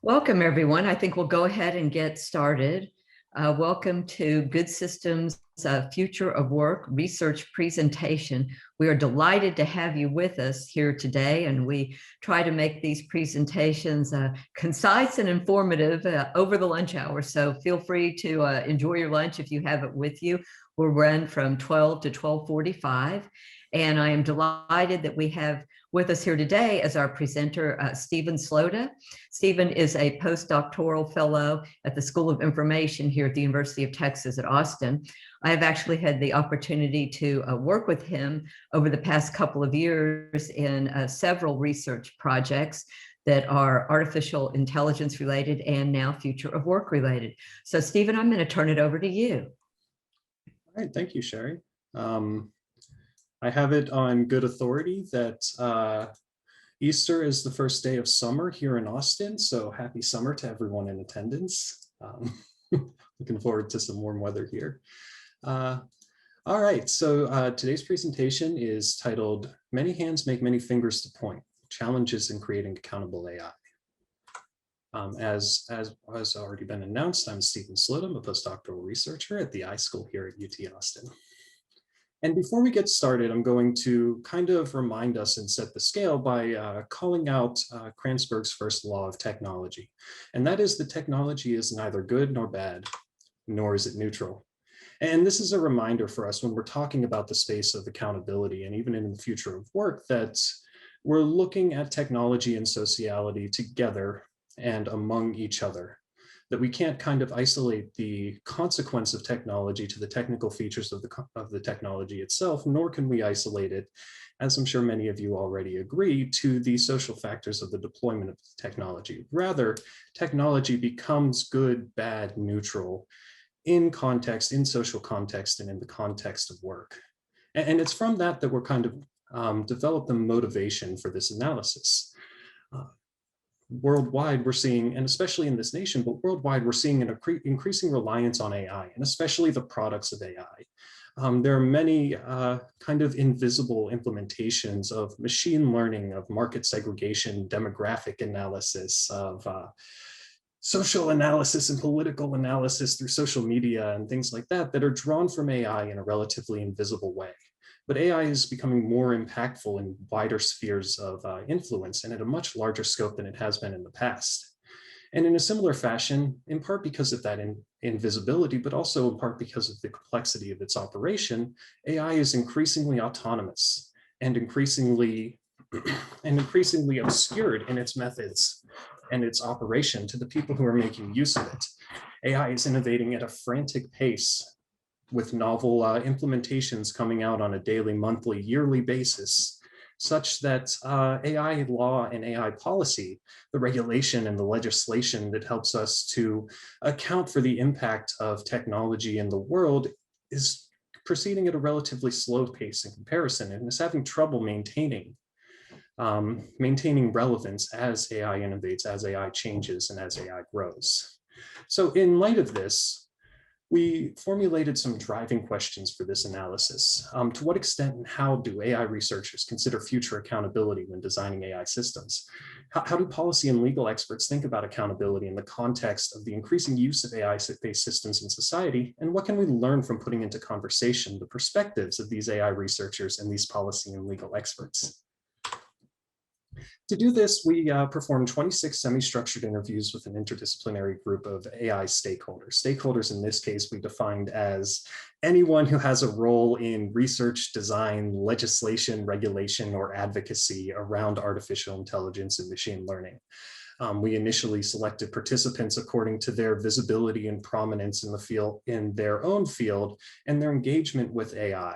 Welcome, everyone. I think we'll go ahead and get started. Welcome to Good Systems Future of Work Research Presentation. We are delighted to have you with us here today, and we try to make these presentations concise and informative over the lunch hour. So feel free to enjoy your lunch if you have it with you. We'll run from 12 to 12:45. And I am delighted that we have with us here today as our presenter, Stephen Slota. Stephen is a postdoctoral fellow at the School of Information here at the University of Texas at Austin. I have actually had the opportunity to work with him over the past couple of years in several research projects that are artificial intelligence related and now future of work related. So Stephen, I'm going to turn it over to you. All right, thank you, Sherry. I have it on good authority that Easter is the first day of summer here in Austin, so happy summer to everyone in attendance. Looking forward to some warm weather here. All right, so today's presentation is titled Many Hands Make Many Fingers to Point, Challenges in Creating Accountable AI. As has already been announced, I'm Stephen Slota. I'm a postdoctoral researcher at the iSchool here at UT Austin. And before we get started, I'm going to kind of remind us and set the scale by calling out Kranzberg's first law of technology. And that is that technology is neither good nor bad, nor is it neutral. And this is a reminder for us when we're talking about the space of accountability and even in the future of work that we're looking at technology and sociality together and among each other, that we can't kind of isolate the consequence of technology to the technical features of the technology itself, nor can we isolate it, as I'm sure many of you already agree, to the social factors of the deployment of technology. Rather, technology becomes good, bad, neutral in context, in social context, and in the context of work. And it's from that that we're kind of developed the motivation for this analysis. Worldwide, we're seeing, and especially in this nation, but worldwide, we're seeing an increasing reliance on AI, and especially the products of AI. There are many kind of invisible implementations of machine learning, of market segregation, demographic analysis, of social analysis and political analysis through social media and things like that, that are drawn from AI in a relatively invisible way. But AI is becoming more impactful in wider spheres of influence and at a much larger scope than it has been in the past. And in a similar fashion, in part because of that invisibility, but also in part because of the complexity of its operation, AI is increasingly autonomous and increasingly obscured in its methods and its operation to the people who are making use of it. AI is innovating at a frantic pace, with novel implementations coming out on a daily, monthly, yearly basis, such that AI law and AI policy, the regulation and the legislation that helps us to account for the impact of technology in the world, is proceeding at a relatively slow pace in comparison and is having trouble maintaining relevance as AI innovates, as AI changes, and as AI grows. So in light of this, we formulated some driving questions for this analysis. To what extent and how do AI researchers consider future accountability when designing AI systems? How do policy and legal experts think about accountability in the context of the increasing use of AI-based systems in society? And what can we learn from putting into conversation the perspectives of these AI researchers and these policy and legal experts? To do this, we performed 26 semi-structured interviews with an interdisciplinary group of AI stakeholders. Stakeholders in this case we defined as anyone who has a role in research, design, legislation, regulation, or advocacy around artificial intelligence and machine learning. We initially selected participants according to their visibility and prominence in the field, in their own field, and their engagement with AI.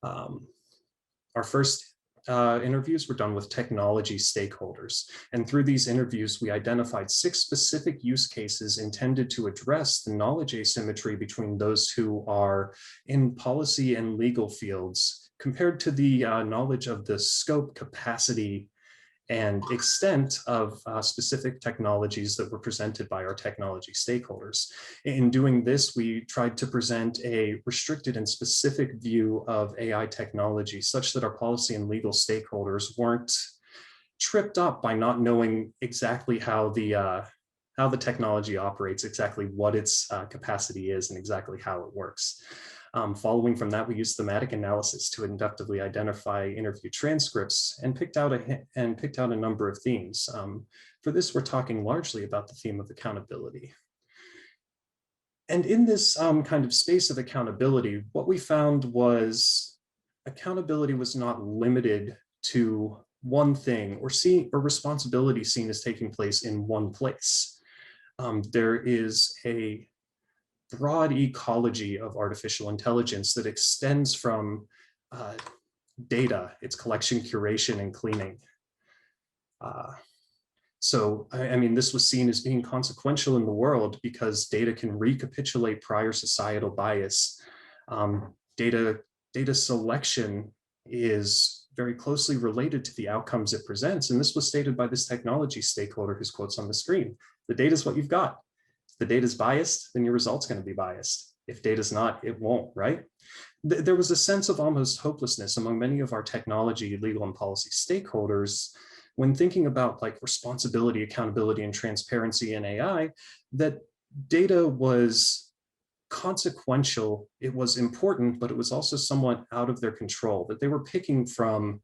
Our first interviews were done with technology stakeholders. And through these interviews, we identified 6 specific use cases intended to address the knowledge asymmetry between those who are in policy and legal fields compared to the knowledge of the scope, capacity, and extent of specific technologies that were presented by our technology stakeholders. In doing this, we tried to present a restricted and specific view of AI technology such that our policy and legal stakeholders weren't tripped up by not knowing exactly how the technology operates, exactly what its capacity is, and exactly how it works. Following from that, we used thematic analysis to inductively identify interview transcripts and picked out a number of themes. For this, we're talking largely about the theme of accountability. And in this kind of space of accountability, what we found was accountability was not limited to one thing or responsibility seen as taking place in one place. There is a broad ecology of artificial intelligence that extends from data, its collection, curation, and cleaning. So, I mean, this was seen as being consequential in the world because data can recapitulate prior societal bias. Data selection is very closely related to the outcomes it presents. And this was stated by this technology stakeholder whose quote's on the screen. The data is what you've got. If the data is biased, then your result's going to be biased. If data is not, it won't, right? There was a sense of almost hopelessness among many of our technology, legal, and policy stakeholders when thinking about like responsibility, accountability, and transparency in AI, that data was consequential, it was important, but it was also somewhat out of their control, that they were picking from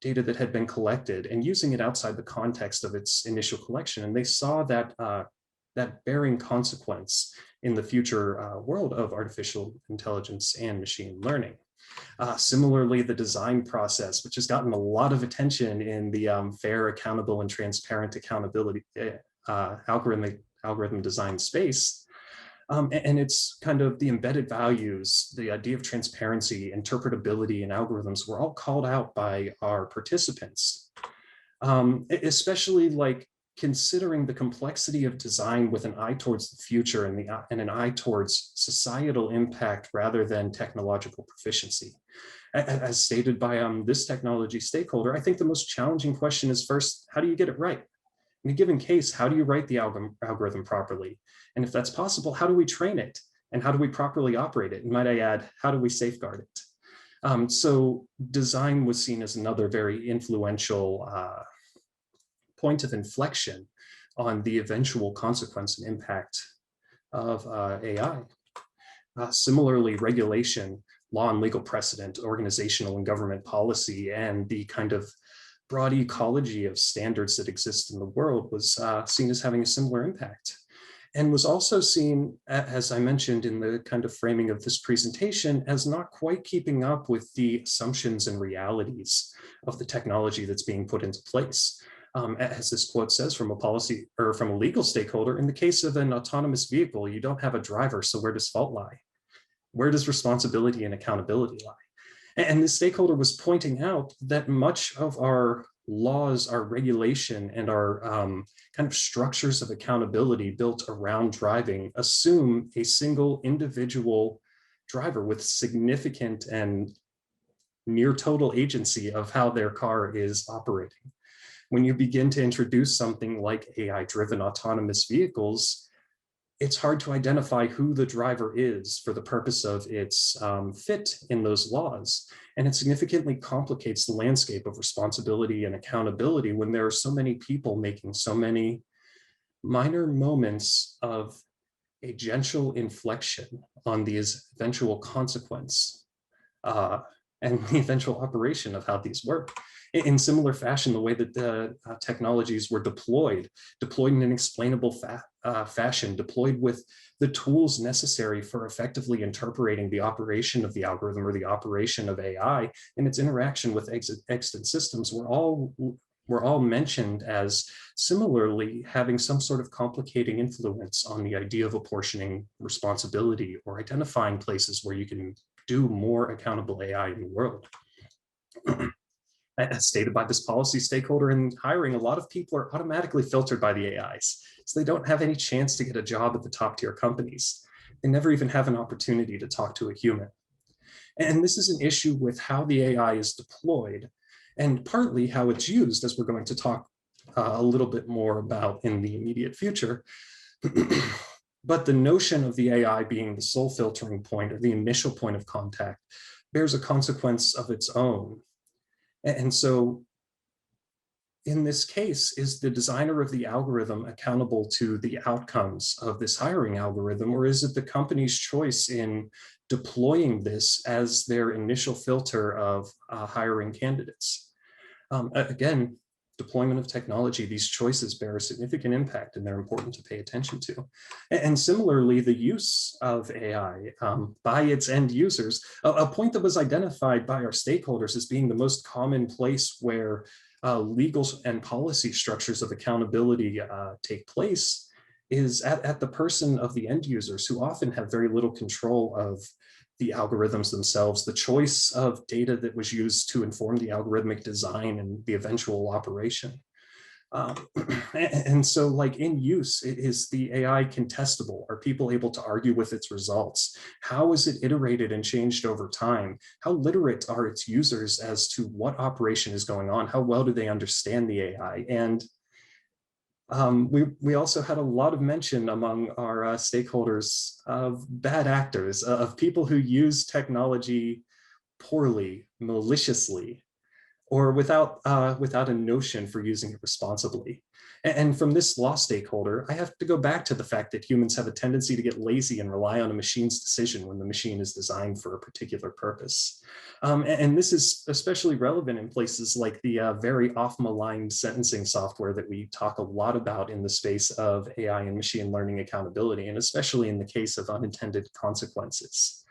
data that had been collected and using it outside the context of its initial collection. And they saw that that bearing consequence in the future world of artificial intelligence and machine learning. Similarly, the design process, which has gotten a lot of attention in the fair, accountable, and transparent accountability algorithm design space. And it's kind of the embedded values, the idea of transparency, interpretability, and algorithms were all called out by our participants, especially like considering the complexity of design with an eye towards the future and an eye towards societal impact rather than technological proficiency. As stated by this technology stakeholder, I think the most challenging question is first, how do you get it right? In a given case, how do you write the algorithm properly? And if that's possible, how do we train it? And how do we properly operate it? And might I add, how do we safeguard it? So design was seen as another very influential point of inflection on the eventual consequence and impact of AI. Similarly, regulation, law and legal precedent, organizational and government policy, and the kind of broad ecology of standards that exist in the world was seen as having a similar impact, and was also seen, as I mentioned in the kind of framing of this presentation, as not quite keeping up with the assumptions and realities of the technology that's being put into place. As this quote says from a policy or from a legal stakeholder, in the case of an autonomous vehicle, you don't have a driver, so where does fault lie? Where does responsibility and accountability lie? And the stakeholder was pointing out that much of our laws, our regulation, and our kind of structures of accountability built around driving assume a single individual driver with significant and near total agency of how their car is operating. When you begin to introduce something like AI-driven autonomous vehicles, it's hard to identify who the driver is for the purpose of its fit in those laws. And it significantly complicates the landscape of responsibility and accountability when there are so many people making so many minor moments of agential inflection on the eventual consequence and the eventual operation of how these work. In similar fashion, the way that the technologies were deployed in an explainable fashion, deployed with the tools necessary for effectively interpreting the operation of the algorithm or the operation of AI and its interaction with extant systems were all mentioned as similarly having some sort of complicating influence on the idea of apportioning responsibility or identifying places where you can do more accountable AI in the world. As stated by this policy stakeholder in hiring, a lot of people are automatically filtered by the AIs, so they don't have any chance to get a job at the top tier companies. They never even have an opportunity to talk to a human. And this is an issue with how the AI is deployed and partly how it's used, as we're going to talk a little bit more about in the immediate future. But the notion of the AI being the sole filtering point or the initial point of contact bears a consequence of its own. And so in this case, is the designer of the algorithm accountable to the outcomes of this hiring algorithm, or is it the company's choice in deploying this as their initial filter of hiring candidates? Again, deployment of technology, these choices bear a significant impact and they're important to pay attention to. And similarly, the use of AI by its end users, a point that was identified by our stakeholders as being the most common place where legal and policy structures of accountability take place is at the person of the end users, who often have very little control of the algorithms themselves, the choice of data that was used to inform the algorithmic design and the eventual operation. And so, like, in use, is the AI contestable? Are people able to argue with its results? How is it iterated and changed over time? How literate are its users as to what operation is going on? How well do they understand the AI? And we also had a lot of mention among our stakeholders of bad actors, of people who use technology poorly, maliciously, or without a notion for using it responsibly. And from this law stakeholder, I have to go back to the fact that humans have a tendency to get lazy and rely on a machine's decision when the machine is designed for a particular purpose. And this is especially relevant in places like the very off-maligned sentencing software that we talk a lot about in the space of AI and machine learning accountability, and especially in the case of unintended consequences.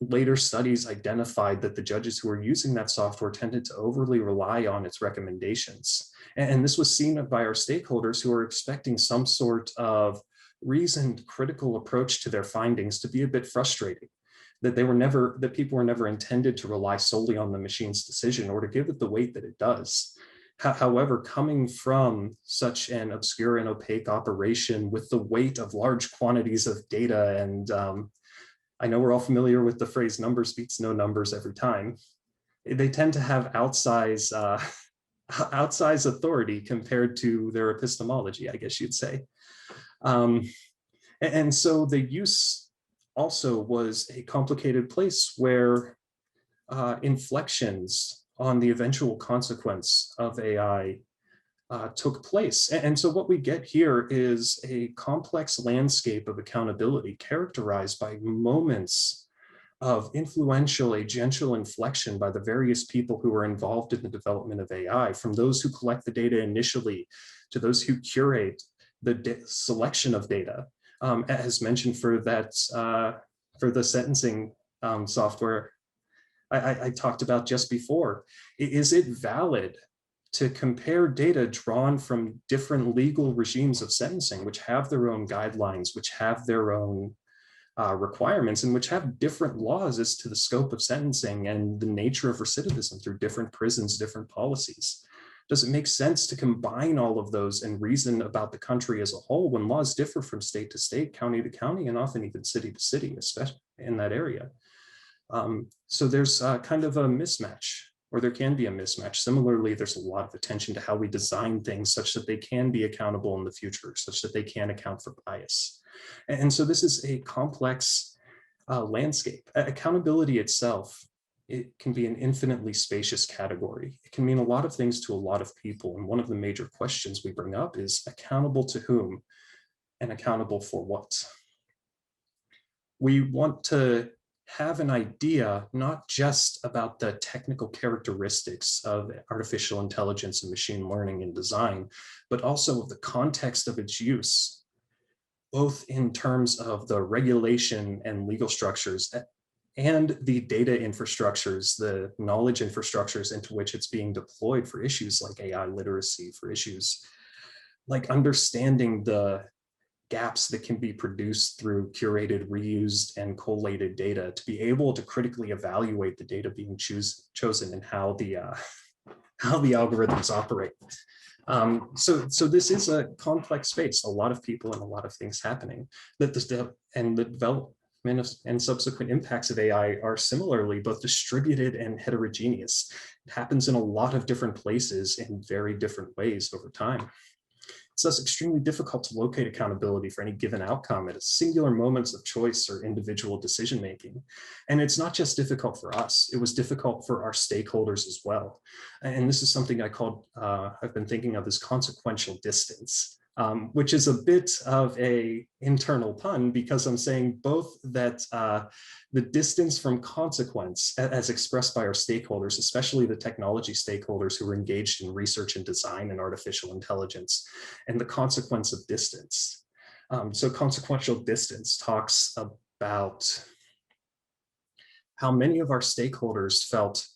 Later studies identified that the judges who were using that software tended to overly rely on its recommendations. And this was seen by our stakeholders, who are expecting some sort of reasoned, critical approach to their findings, to be a bit frustrating. That people were never intended to rely solely on the machine's decision or to give it the weight that it does. However, coming from such an obscure and opaque operation with the weight of large quantities of data, and I know we're all familiar with the phrase numbers beats no numbers every time, they tend to have outsized authority compared to their epistemology, I guess you'd say. And so the use also was a complicated place where inflections on the eventual consequence of AI took place. And so what we get here is a complex landscape of accountability characterized by moments of influential agential inflection by the various people who are involved in the development of AI, from those who collect the data initially to those who curate the selection of data. As mentioned for the sentencing software I talked about just before, is it valid to compare data drawn from different legal regimes of sentencing, which have their own guidelines, which have their own requirements, and which have different laws as to the scope of sentencing and the nature of recidivism through different prisons, different policies? Does it make sense to combine all of those and reason about the country as a whole when laws differ from state to state, county to county, and often even city to city, especially in that area? So there's kind of a mismatch, or there can be a mismatch. Similarly, there's a lot of attention to how we design things such that they can be accountable in the future, such that they can account for bias. And so this is a complex landscape. Accountability itself, it can be an infinitely spacious category. It can mean a lot of things to a lot of people. And one of the major questions we bring up is accountable to whom and accountable for what? We want to have an idea not just about the technical characteristics of artificial intelligence and machine learning and design, but also of the context of its use, both in terms of the regulation and legal structures and the data infrastructures, the knowledge infrastructures into which it's being deployed for issues like AI literacy, for issues like understanding the gaps that can be produced through curated, reused, and collated data, to be able to critically evaluate the data being chosen and how the algorithms operate. So this is a complex space, a lot of people and a lot of things happening. That and the development and subsequent impacts of AI are similarly both distributed and heterogeneous. It happens in a lot of different places in very different ways over time. It's thus extremely difficult to locate accountability for any given outcome at singular moments of choice or individual decision-making. And it's not just difficult for us, it was difficult for our stakeholders as well. And this is something I've been thinking of as consequential distance. Which is a bit of a internal pun because I'm saying both that the distance from consequence as expressed by our stakeholders, especially the technology stakeholders who are engaged in research and design and artificial intelligence, and the consequence of distance. So consequential distance talks about how many of our stakeholders felt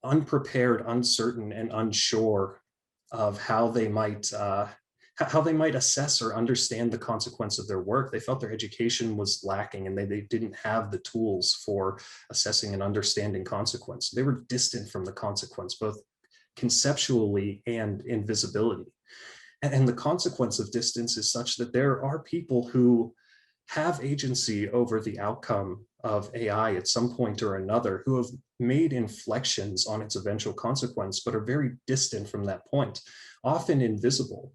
unprepared, uncertain, and unsure of how they might assess or understand the consequence of their work. They felt their education was lacking and they didn't have the tools for assessing and understanding consequence. They were distant from the consequence, both conceptually and in visibility. And the consequence of distance is such that there are people who have agency over the outcome of AI at some point or another, who have made inflections on its eventual consequence, but are very distant from that point, often invisible.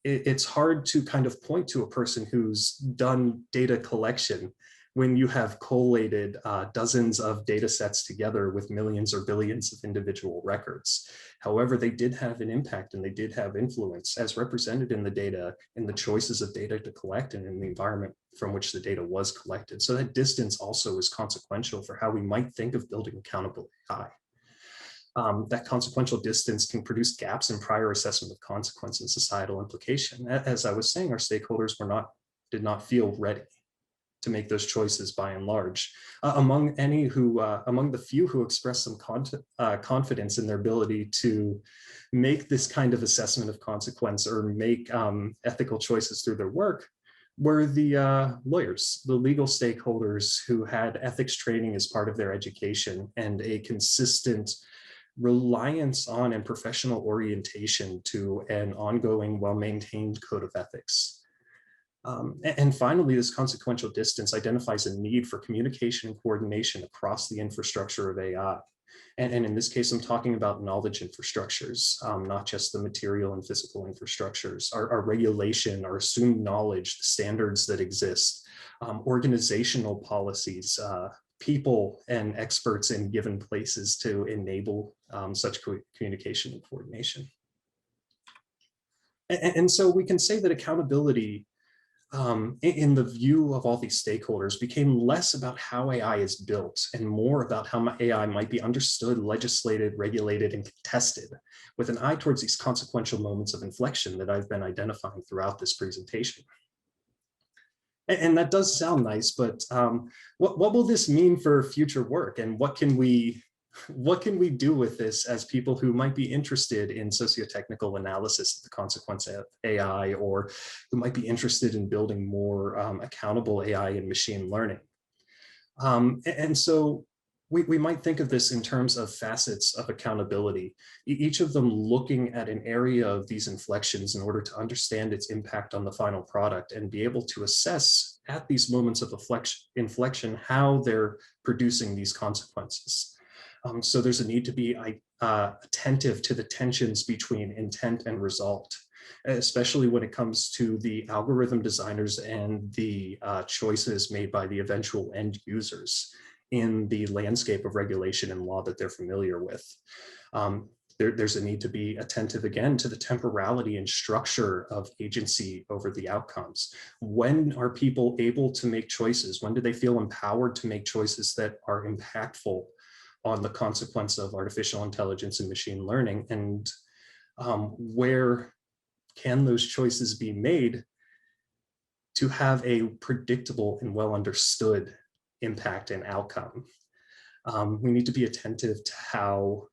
It's hard to kind of point to a person who's done data collection when you have collated dozens of data sets together with millions or billions of individual records. However, they did have an impact and they did have influence as represented in the data, in the choices of data to collect and in the environment from which the data was collected. So that distance also is consequential for how we might think of building accountable AI. That consequential distance can produce gaps in prior assessment of consequence and societal implication. As I was saying, our stakeholders did not feel ready to make those choices by and large. Among the few who expressed some confidence in their ability to make this kind of assessment of consequence or make ethical choices through their work were the lawyers, the legal stakeholders who had ethics training as part of their education and a consistent reliance on and professional orientation to an ongoing, well-maintained code of ethics. And finally, this consequential distance identifies a need for communication and coordination across the infrastructure of AI. And in this case, I'm talking about knowledge infrastructures, not just the material and physical infrastructures, our regulation, our assumed knowledge, the standards that exist, organizational policies, people and experts in given places to enable such communication and coordination. And so we can say that accountability in the view of all these stakeholders became less about how AI is built and more about how AI might be understood, legislated, regulated, and contested, with an eye towards these consequential moments of inflection that I've been identifying throughout this presentation. And that does sound nice, but what will this mean for future work, and what can we do with this as people who might be interested in socio-technical analysis of the consequence of AI, or who might be interested in building more accountable AI and machine learning? And so we might think of this in terms of facets of accountability, each of them looking at an area of these inflections in order to understand its impact on the final product and be able to assess at these moments of inflection how they're producing these consequences. So there's a need to be attentive to the tensions between intent and result, especially when it comes to the algorithm designers and the choices made by the eventual end users in the landscape of regulation and law that they're familiar with. There's a need to be attentive again to the temporality and structure of agency over the outcomes. When are people able to make choices? When do they feel empowered to make choices that are impactful on the consequence of artificial intelligence and machine learning? And where can those choices be made to have a predictable and well understood impact and outcome? We need to be attentive to how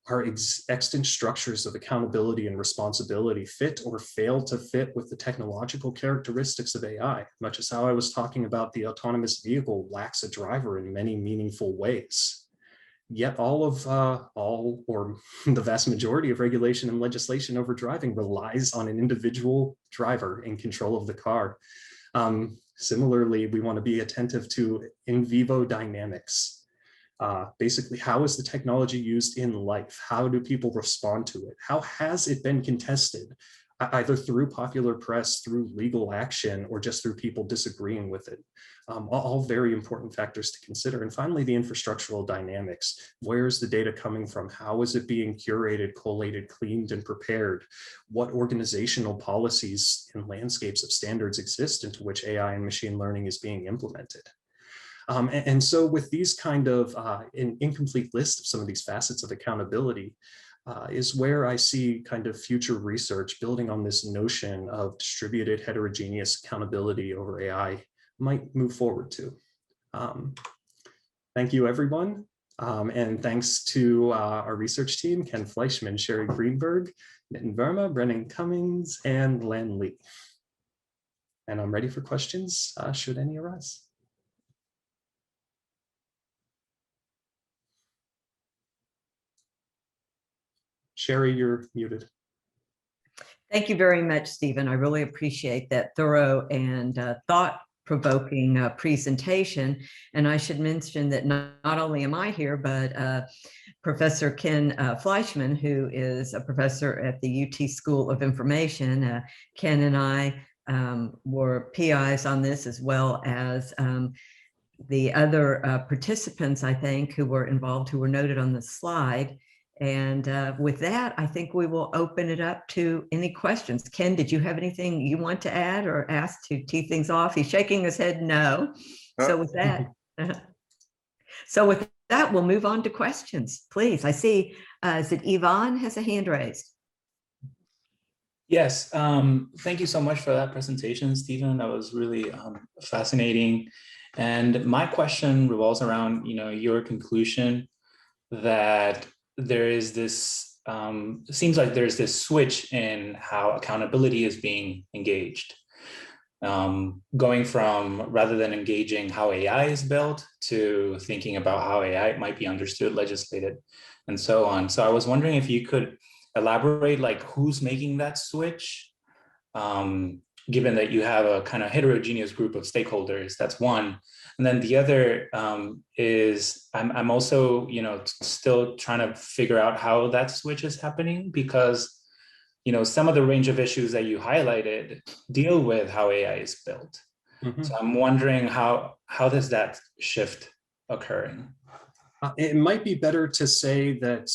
our extant structures of accountability and responsibility fit or fail to fit with the technological characteristics of AI, much as how I was talking about the autonomous vehicle lacks a driver in many meaningful ways. Yet all or the vast majority of regulation and legislation over driving relies on an individual driver in control of the car. Similarly, we want to be attentive to in vivo dynamics. Basically, how is the technology used in life? How do people respond to it? How has it been contested? either through popular press, through legal action, or just through people disagreeing with it. All very important factors to consider. And finally, the infrastructural dynamics. Where is the data coming from? How is it being curated, collated, cleaned, and prepared? What organizational policies and landscapes of standards exist into which AI and machine learning is being implemented? And so with these kind of an incomplete list of some of these facets of accountability, is where I see kind of future research building on this notion of distributed heterogeneous accountability over AI might move forward to. Thank you, everyone. And thanks to our research team, Ken Fleischman, Sherry Greenberg, Nitin Verma, Brennan Cummings, and Len Lee. And I'm ready for questions, should any arise. Sherry, you're muted. Thank you very much, Stephen. I really appreciate that thorough and thought-provoking presentation. And I should mention that not only am I here, but Professor Ken Fleischman, who is a professor at the UT School of Information. Ken and I were PIs on this, as well as the other participants, I think, who were involved, who were noted on the slide. And with that, I think we will open it up to any questions. Ken, did you have anything you want to add or ask to tee things off? He's shaking his head no. So with that, we'll move on to questions, please. I see, is it Yvonne has a hand raised? Yes, thank you so much for that presentation, Stephen. That was really fascinating. And my question revolves around, your conclusion that there is this, it seems like there's this switch in how accountability is being engaged. Going from, rather than engaging how AI is built, to thinking about how AI might be understood, legislated, and so on. So I was wondering if you could elaborate, like, who's making that switch, given that you have a kind of heterogeneous group of stakeholders. That's one. And then the other is I'm also, still trying to figure out how that switch is happening, because, some of the range of issues that you highlighted deal with how AI is built. Mm-hmm. So I'm wondering how does that shift occurring? It might be better to say that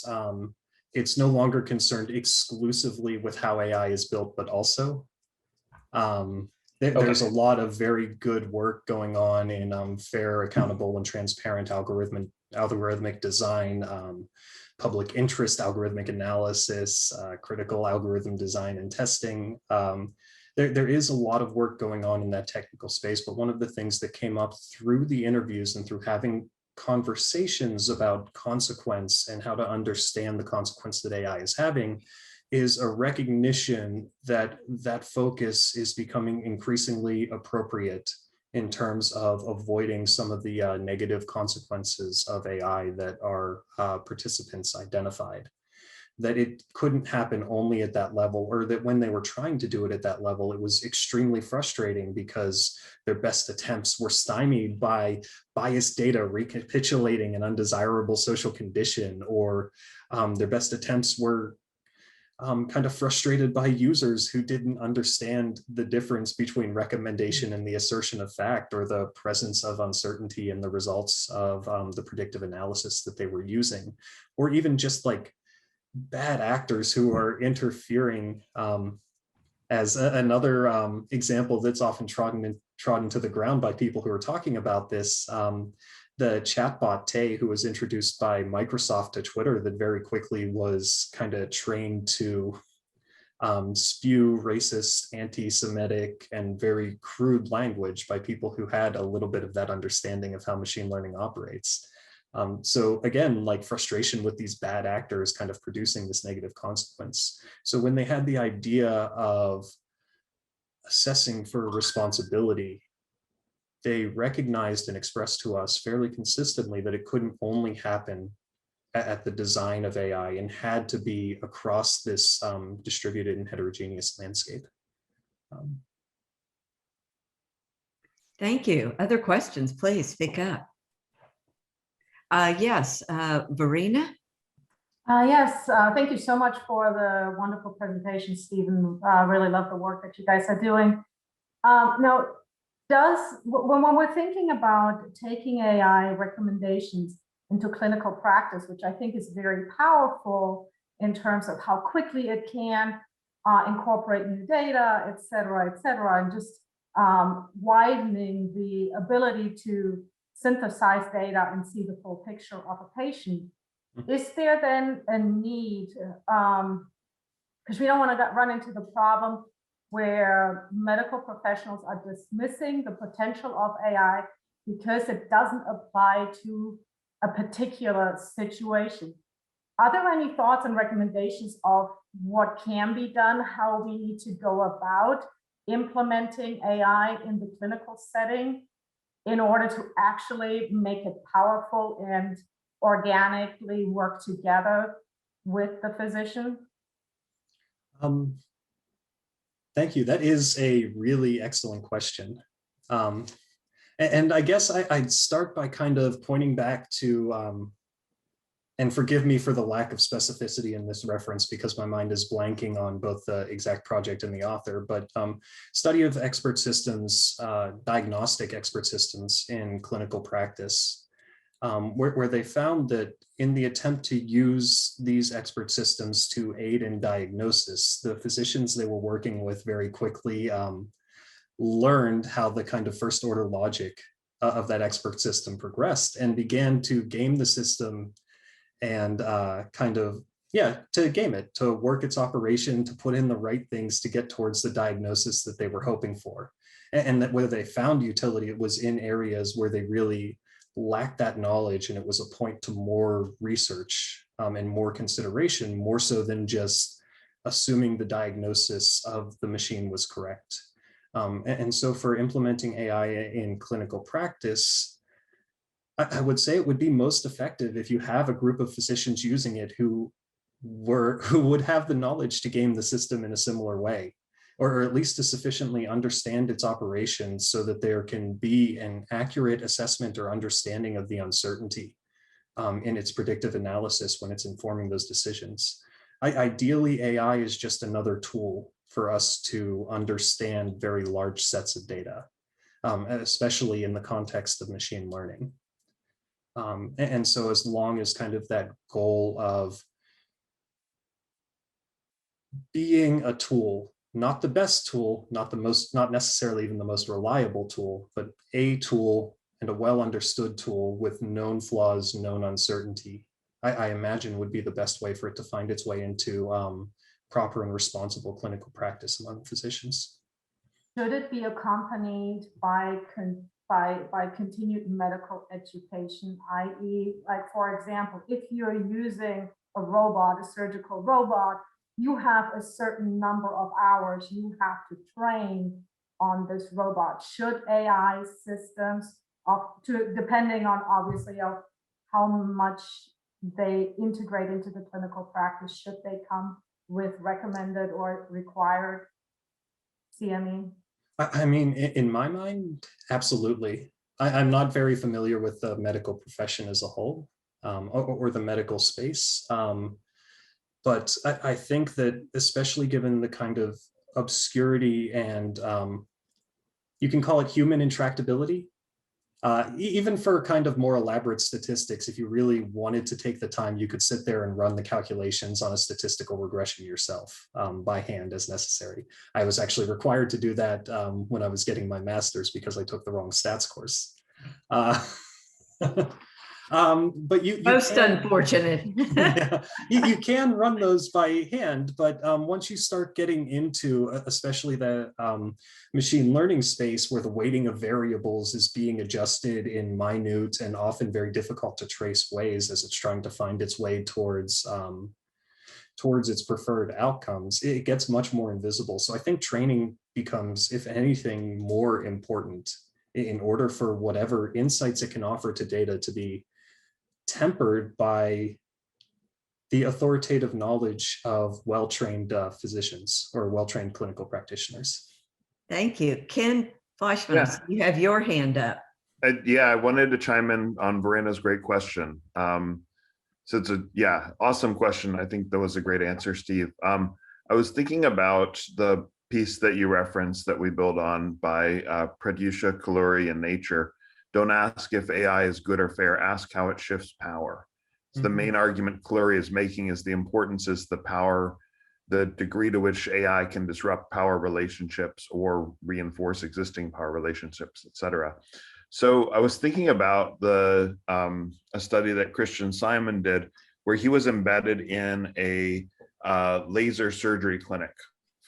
it's no longer concerned exclusively with how AI is built, but also there's a lot of very good work going on in fair, accountable, and transparent algorithmic design, public interest algorithmic analysis, critical algorithm design and testing. There is a lot of work going on in that technical space, but one of the things that came up through the interviews and through having conversations about consequence and how to understand the consequence that AI is having is a recognition that that focus is becoming increasingly appropriate in terms of avoiding some of the negative consequences of AI that our participants identified. That it couldn't happen only at that level, or that when they were trying to do it at that level, it was extremely frustrating because their best attempts were stymied by biased data recapitulating an undesirable social condition, or their best attempts were kind of frustrated by users who didn't understand the difference between recommendation and the assertion of fact, or the presence of uncertainty in the results of the predictive analysis that they were using, or even just like bad actors who are interfering. As another example that's often trodden to the ground by people who are talking about this, the chatbot Tay, who was introduced by Microsoft to Twitter, that very quickly was kind of trained to spew racist, anti-Semitic, and very crude language by people who had a little bit of that understanding of how machine learning operates. So again, like frustration with these bad actors kind of producing this negative consequence. So when they had the idea of assessing for responsibility, they recognized and expressed to us fairly consistently that it couldn't only happen at the design of AI and had to be across this distributed and heterogeneous landscape. Thank you. Other questions, please speak up. Yes, Verena? Yes, thank you so much for the wonderful presentation, Stephen. Really love the work that you guys are doing. Now, when we're thinking about taking AI recommendations into clinical practice, which I think is very powerful in terms of how quickly it can incorporate new data, et cetera, and just widening the ability to synthesize data and see the full picture of a patient. Is there then a need, because we don't want to run into the problem where medical professionals are dismissing the potential of AI because it doesn't apply to a particular situation. Are there any thoughts and recommendations of what can be done, how we need to go about implementing AI in the clinical setting in order to actually make it powerful and organically work together with the physician? Thank you. That is a really excellent question. And I guess I'd start by kind of pointing back to, and forgive me for the lack of specificity in this reference because my mind is blanking on both the exact project and the author, but study of expert systems, diagnostic expert systems in clinical practice, where they found that in the attempt to use these expert systems to aid in diagnosis, the physicians they were working with very quickly learned how the kind of first order logic of that expert system progressed and began to game the system and to game it, to work its operation, to put in the right things to get towards the diagnosis that they were hoping for. And that where they found utility, it was in areas where they really lacked that knowledge, and it was a point to more research and more consideration, more so than just assuming the diagnosis of the machine was correct. And so for implementing AI in clinical practice, I would say it would be most effective if you have a group of physicians using it who would have the knowledge to game the system in a similar way, or at least to sufficiently understand its operations so that there can be an accurate assessment or understanding of the uncertainty in its predictive analysis when it's informing those decisions. Ideally, AI is just another tool for us to understand very large sets of data, especially in the context of machine learning. And so as long as kind of that goal of being a tool, not the best tool, not necessarily even the most reliable tool, but a tool and a well understood tool with known flaws, known uncertainty, I imagine would be the best way for it to find its way into proper and responsible clinical practice among physicians. Should it be accompanied by continued medical education, i.e., like, for example, if you're using a robot, a surgical robot, you have a certain number of hours you have to train on this robot. Should AI systems, depending on obviously of how much they integrate into the clinical practice, should they come with recommended or required CME? I mean, in my mind, absolutely. I'm not very familiar with the medical profession as a whole, or the medical space. But I think that especially given the kind of obscurity and you can call it human intractability, even for kind of more elaborate statistics, if you really wanted to take the time, you could sit there and run the calculations on a statistical regression yourself by hand as necessary. I was actually required to do that when I was getting my master's because I took the wrong stats course. But you most can, unfortunate. yeah, you can run those by hand, but once you start getting into especially the machine learning space where the weighting of variables is being adjusted in minute and often very difficult to trace ways as it's trying to find its way towards its preferred outcomes, it gets much more invisible. So I think training becomes, if anything, more important in order for whatever insights it can offer to data to be tempered by the authoritative knowledge of well-trained physicians or well-trained clinical practitioners. Thank you. Ken Fleischman, Yeah. you have your hand up. Yeah, I wanted to chime in on Verena's great question. So it's awesome question. I think that was a great answer, Steve. I was thinking about the piece that you referenced that we build on by Pradyusha Kalluri in Nature. Don't ask if AI is good or fair, ask how it shifts power. So the main argument Kalluri is making is the importance is the power, the degree to which AI can disrupt power relationships or reinforce existing power relationships, et cetera. So I was thinking about a study that Christian Simon did, where he was embedded in a laser surgery clinic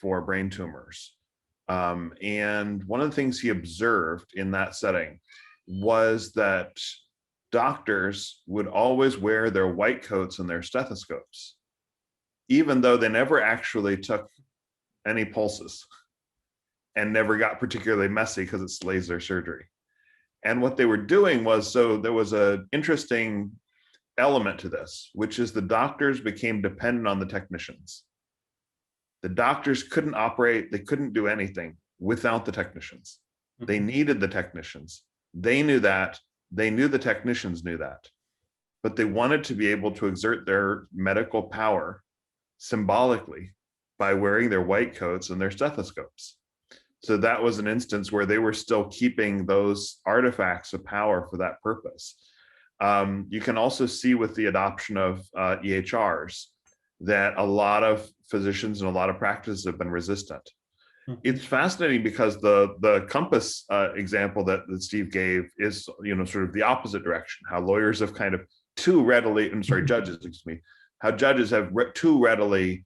for brain tumors. And one of the things he observed in that setting was that doctors would always wear their white coats and their stethoscopes, even though they never actually took any pulses and never got particularly messy because it's laser surgery. And what they were doing was, so there was an interesting element to this, which is the doctors became dependent on the technicians. The doctors couldn't operate, they couldn't do anything without the technicians. They needed the technicians. They knew that, they knew the technicians knew that, but they wanted to be able to exert their medical power symbolically by wearing their white coats and their stethoscopes. So that was an instance where they were still keeping those artifacts of power for that purpose. You can also see with the adoption of EHRs that a lot of physicians and a lot of practices have been resistant. It's fascinating because the Compass example that Steve gave is, sort of the opposite direction, how lawyers have kind of judges, excuse me, how judges have too readily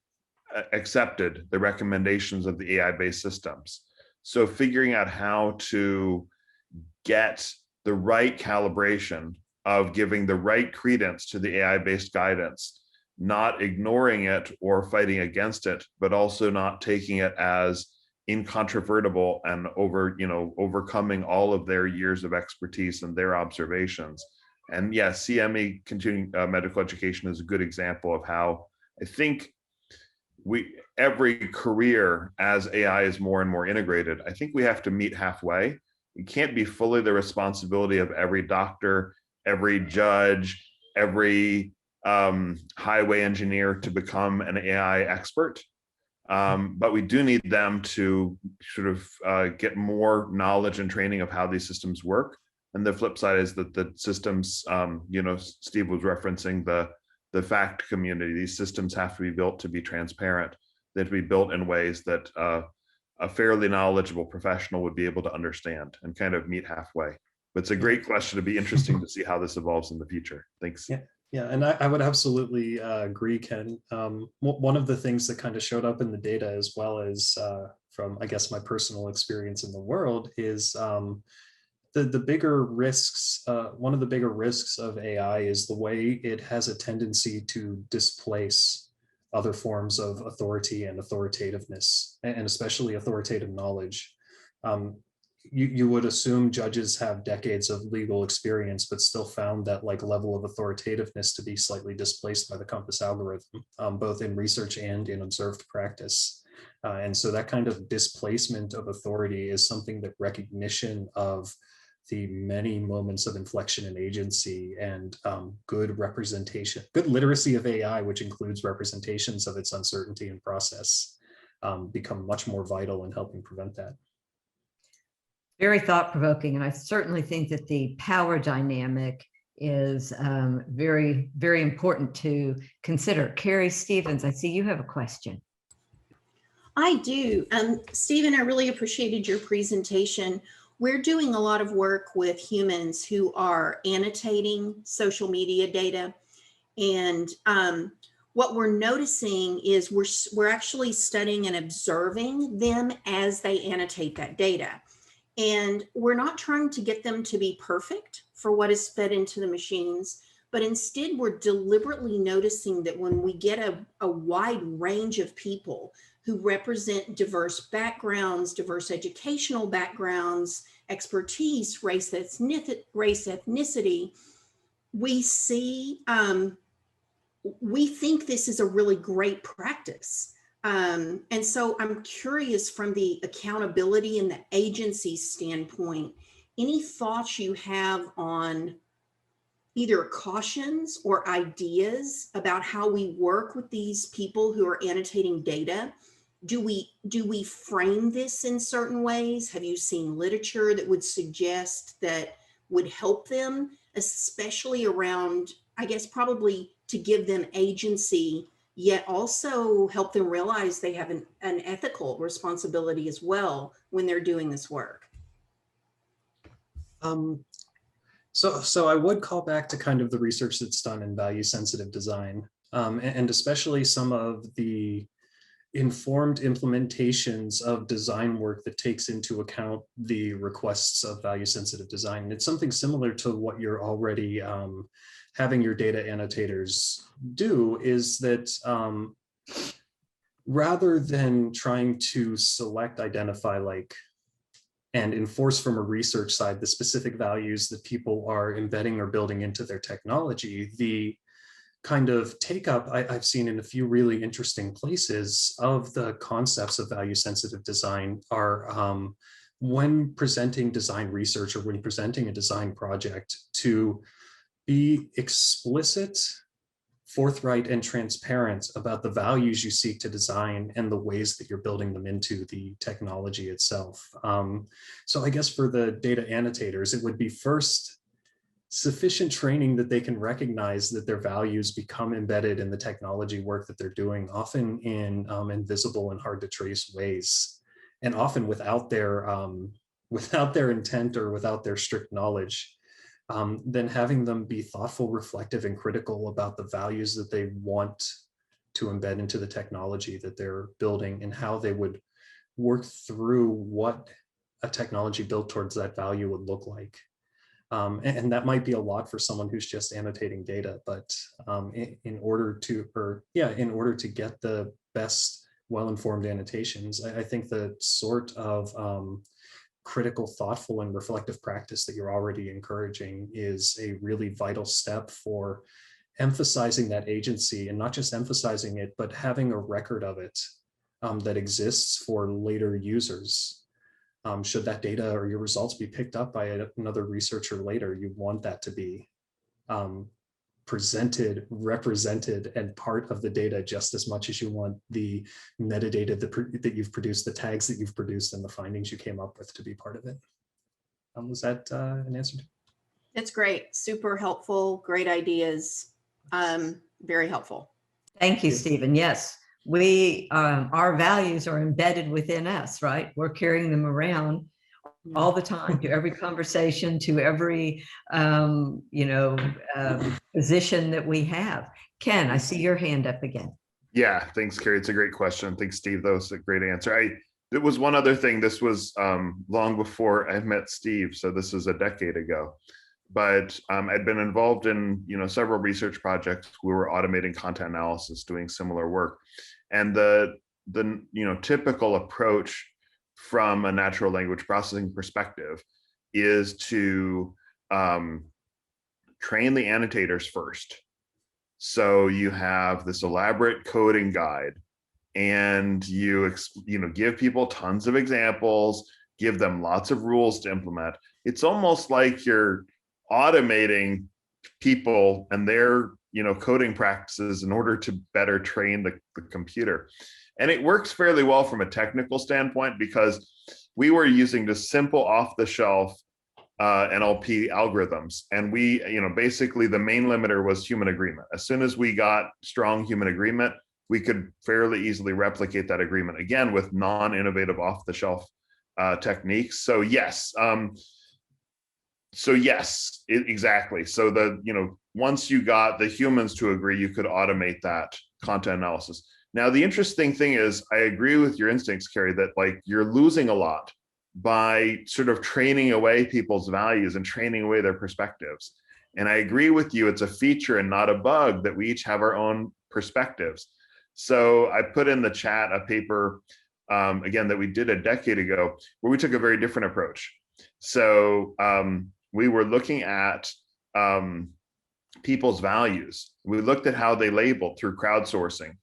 accepted the recommendations of the AI-based systems. So figuring out how to get the right calibration of giving the right credence to the AI-based guidance, not ignoring it or fighting against it, but also not taking it as incontrovertible and overcoming all of their years of expertise and their observations. And yes, CME, continuing medical education, is a good example of how I think every career, as AI is more and more integrated, I think we have to meet halfway. It can't be fully the responsibility of every doctor, every judge, every highway engineer to become an AI expert. But we do need them to sort of get more knowledge and training of how these systems work. And the flip side is that the systems, Steve was referencing the fact community. These systems have to be built to be transparent. They have to be built in ways that a fairly knowledgeable professional would be able to understand and kind of meet halfway. But it's a great question. To be interesting to see how this evolves in the future. Thanks. Yeah, and I would absolutely agree, Ken. One of the things that kind of showed up in the data, as well as from, I guess, my personal experience in the world, is the bigger risks. One of the bigger risks of AI is the way it has a tendency to displace other forms of authority and authoritativeness, and especially authoritative knowledge. You would assume judges have decades of legal experience, but still found that level of authoritativeness to be slightly displaced by the Compass algorithm, both in research and in observed practice. And so that kind of displacement of authority is something that recognition of the many moments of inflection and agency and good representation, good literacy of AI, which includes representations of its uncertainty and process, become much more vital in helping prevent that. Very thought-provoking, and I certainly think that the power dynamic is very, very important to consider. Carrie Stevens, I see you have a question. I do. Stephen, I really appreciated your presentation. We're doing a lot of work with humans who are annotating social media data. And what we're noticing is we're actually studying and observing them as they annotate that data. And we're not trying to get them to be perfect for what is fed into the machines, but instead we're deliberately noticing that when we get a wide range of people who represent diverse backgrounds, diverse educational backgrounds, expertise, race, ethnicity, we see, we think this is a really great practice. And so I'm curious, from the accountability and the agency standpoint, any thoughts you have on either cautions or ideas about how we work with these people who are annotating data? Do we frame this in certain ways? Have you seen literature that would suggest that would help them, especially around, I guess, probably to give them agency, yet also help them realize they have an ethical responsibility as well when they're doing this work? So I would call back to kind of the research that's done in value sensitive design, and especially some of the informed implementations of design work that takes into account the requests of value sensitive design. It's something similar to what you're already having your data annotators do, is that rather than trying to select, identify, and enforce from a research side the specific values that people are embedding or building into their technology, the kind of take up I've seen in a few really interesting places of the concepts of value sensitive design are when presenting design research or when presenting a design project, to be explicit, forthright, and transparent about the values you seek to design and the ways that you're building them into the technology itself. So I guess for the data annotators, it would be first sufficient training that they can recognize that their values become embedded in the technology work that they're doing, often in invisible and hard to trace ways, and often without their intent or without their strict knowledge. Then having them be thoughtful, reflective, and critical about the values that they want to embed into the technology that they're building, and how they would work through what a technology built towards that value would look like. And that might be a lot for someone who's just annotating data, but in order to get the best well-informed annotations, I think the sort of critical, thoughtful, and reflective practice that you're already encouraging is a really vital step for emphasizing that agency, and not just emphasizing it, but having a record of it that exists for later users. Should that data or your results be picked up by another researcher later, you want that to be presented, represented, and part of the data just as much as you want the metadata that you've produced, the tags that you've produced, and the findings you came up with to be part of it. Was that an answer? That's great. Super helpful. Great ideas. Very helpful. Thank you, Stephen. Yes, we our values are embedded within us, right? We're carrying them around all the time, to every conversation, to every position that we have. Ken, I see your hand up again. Yeah, thanks, Carrie. It's a great question. Thanks, Steve. That was a great answer. There was one other thing. This was long before I met Steve, so this is a decade ago. But I'd been involved in several research projects. We were automating content analysis, doing similar work, and the typical approach from a natural language processing perspective is to train the annotators first. So you have this elaborate coding guide, and you give people tons of examples, give them lots of rules to implement. It's almost like you're automating people and their coding practices in order to better train the computer. And it works fairly well from a technical standpoint, because we were using just simple off-the-shelf NLP algorithms. And we, basically the main limiter was human agreement. As soon as we got strong human agreement, we could fairly easily replicate that agreement, again, with non-innovative off-the-shelf techniques. So yes, exactly. So once you got the humans to agree, you could automate that content analysis. Now, the interesting thing is, I agree with your instincts, Carrie, that you're losing a lot by sort of training away people's values and training away their perspectives. And I agree with you, it's a feature and not a bug that we each have our own perspectives. So I put in the chat a paper, again, that we did a decade ago, where we took a very different approach. So we were looking at people's values. We looked at how they labeled through crowdsourcing.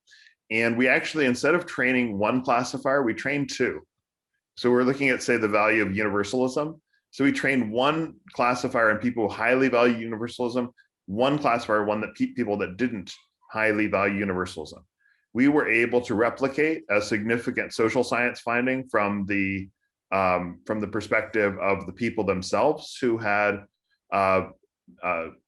And we actually, instead of training one classifier, we trained two. So we're looking at, say, the value of universalism. So we trained one classifier on people who highly value universalism, one classifier, one that people that didn't highly value universalism. We were able to replicate a significant social science finding from the perspective of the people themselves who had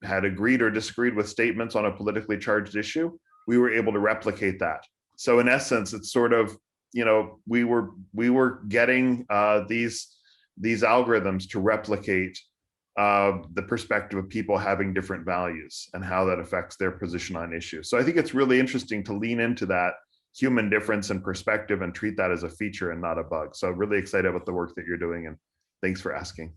agreed or disagreed with statements on a politically charged issue. We were able to replicate that. So in essence, it's sort of, you know, we were getting these algorithms to replicate the perspective of people having different values and how that affects their position on issues. So I think it's really interesting to lean into that human difference and perspective and treat that as a feature and not a bug. So really excited about the work that you're doing, and thanks for asking.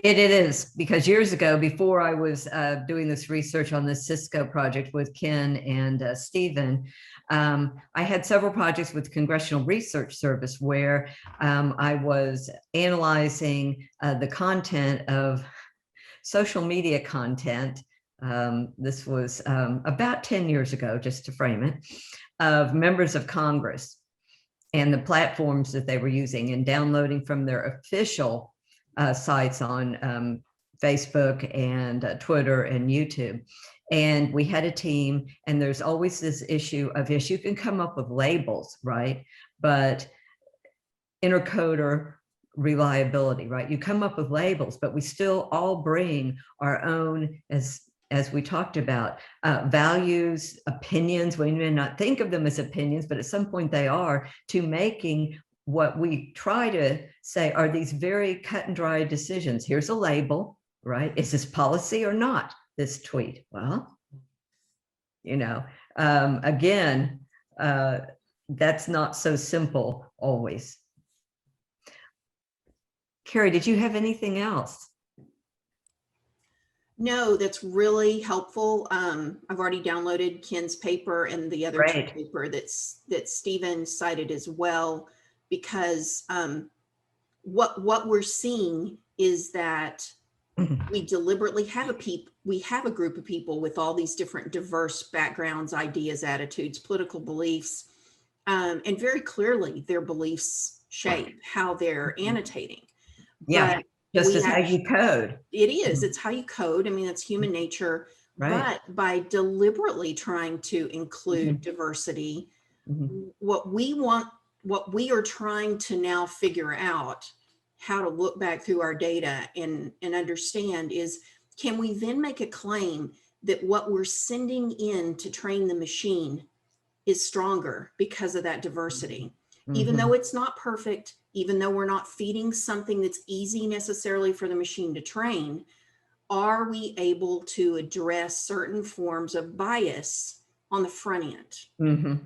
It is, because years ago, before I was doing this research on the Cisco project with Ken and Stephen, I had several projects with Congressional Research Service where I was analyzing the content of social media content. This was about 10 years ago, just to frame it, of members of Congress and the platforms that they were using and downloading from their official sites on Facebook and Twitter and YouTube. And we had a team, and there's always this issue of, yes, you can come up with labels, right? But intercoder reliability, right? You come up with labels, but we still all bring our own, as we talked about, values, opinions. We may not think of them as opinions, but at some point they are, to making what we try to say are these very cut and dry decisions. Here's a label, right? Is this policy or not, this tweet? Well, you know, again, that's not so simple always. Carrie, did you have anything else? No, that's really helpful. I've already downloaded Ken's paper and the other paper that Stephen cited as well, because what we're seeing is that we deliberately have a group of people with all these different diverse backgrounds, ideas, attitudes, political beliefs, and very clearly their beliefs shape how they're annotating. Yeah, but just as how you code. It is. It's how you code. I mean, that's human nature. Right. But by deliberately trying to include diversity, what we are trying to now figure out how to look back through our data and understand is, can we then make a claim that what we're sending in to train the machine is stronger because of that diversity? Even though it's not perfect, even though we're not feeding something that's easy necessarily for the machine to train, are we able to address certain forms of bias on the front end?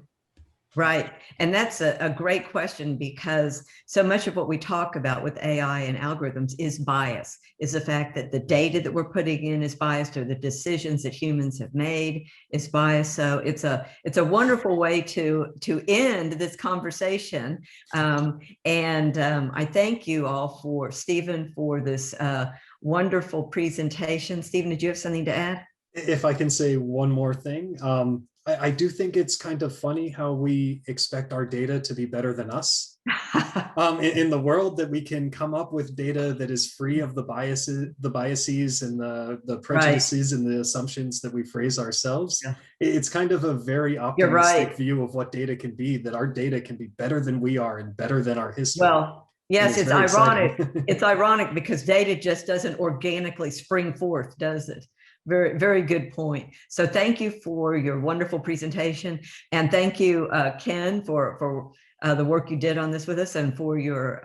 Right. And that's a great question, because so much of what we talk about with AI and algorithms is bias, is the fact that the data that we're putting in is biased, or the decisions that humans have made is biased. So it's a wonderful way to end this conversation. I thank you all for, Stephen, for this wonderful presentation. Stephen, did you have something to add? If I can say one more thing, I do think it's kind of funny how we expect our data to be better than us. In the world that we can come up with data that is free of the biases and the prejudices and the assumptions that we phrase ourselves. Yeah. It's kind of a very optimistic view of what data can be, that our data can be better than we are and better than our history. Well, yes, it's ironic. It's ironic because data just doesn't organically spring forth, does it? Very, very good point. So thank you for your wonderful presentation. And thank you, Ken, for the work you did on this with us, and for your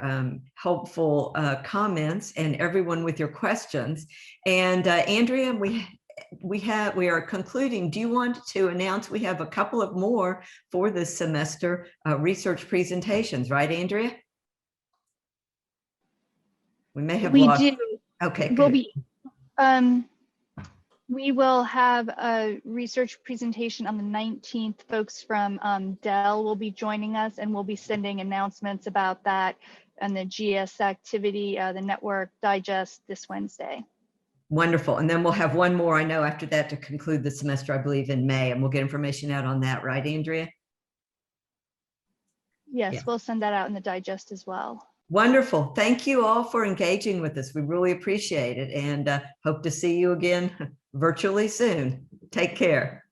helpful comments, and everyone with your questions. And Andrea, we are concluding. Do you want to announce we have a couple of more for this semester research presentations, right, Andrea? We may have lost. We do. Okay, good. We'll be, we will have a research presentation on the 19th. Folks from Dell will be joining us, and we'll be sending announcements about that and the GS activity, the network digest, this Wednesday. Wonderful. And then we'll have one more, I know, after that to conclude the semester, I believe in May, and we'll get information out on that, right, Andrea? Yes, Yeah. We'll send that out in the digest as well. Wonderful. Thank you all for engaging with us. We really appreciate it and hope to see you again virtually soon. Take care.